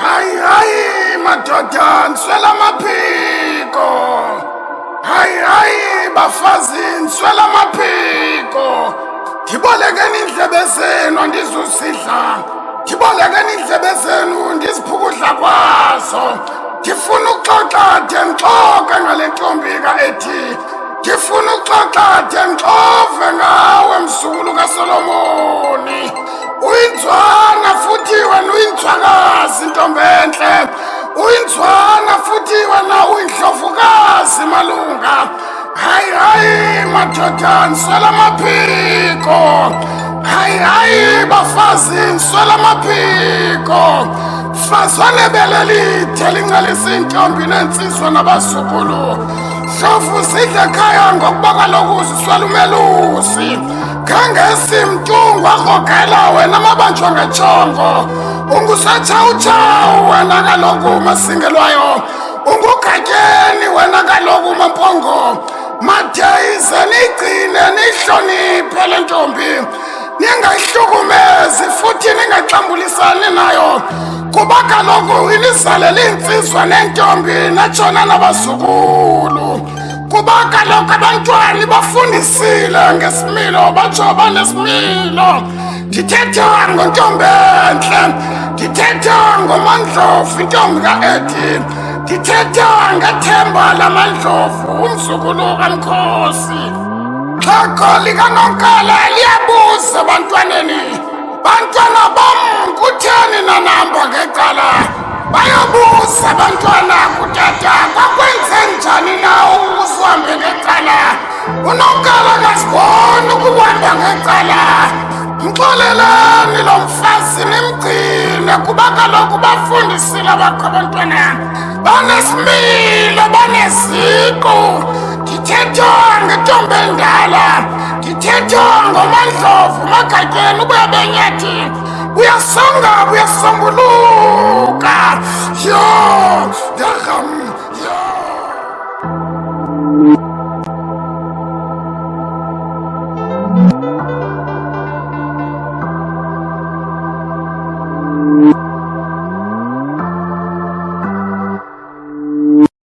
Hayi madoda nswela amaphiko. Hayi bafazi nswela amaphiko. Ndibolekeni indlebe zenu andizusidla. Ndibolekeni indlebe zenu ndiziphukudla kwazo. Ndifuna ukuxoxa de ndixoxe ngale ntombi ka-Ethi. Ndifuna ukuxoxa de ndixove ngawe mzukulu kaSolomoni. Uyinzwana futhi wena uyinzwakazi ntombi entle. Uyinzwana futhi wena uyindlovukazi malunga. Hayi madoda nswela amaphiko. Hayi bafazi nswela amaphiko. Fazane belelithe lincelisa intombi nensizwa nabazukulu. Hlofu sidle ekhaya ngokuba kaloku ziswela umelusi. Khangesi mtungu arhogela wena mabanjwa ngetshongo. Ungusatshawutshawu wena kaloku masingelwayo. Ungugatyeni wena kaloku mampongo. Madeyize niyigcine niyihloniphe le ntombi. Ningayihlukumezi futhi ningaxambulisani nayo. Kuba kaloku inizalela iinsizwa neentombi natshona nabazukulu. Kuba kaloku abantwana bafundisile ngesimilo batsho banesimilo. Ndithetha ngontombi entle. Ndithetha ngoMaNdlovu intombi ka-Ethi. Ndithetha ngethemba laMaNdlovu umzukulu kaMkhosi. Xhego likaNonkala liyabuza ebantwaneni. Bantwana bam kutheni nanamba ngecala? Bayabuza abantwana kutata kwakwenze njani na uhambe ngecala? UNonkala akaziboni ukuhamba ngecala. Mxoleleni lo mfazi nimgcine kuba kaloku bafundisile abakho abantwana. Banesimilo baneziko. Ndithetha ngentombi endala. Ndithetha ngoMaNdlovu Magatyeni ubuya benyathi. Uyasonga uyasombuluka.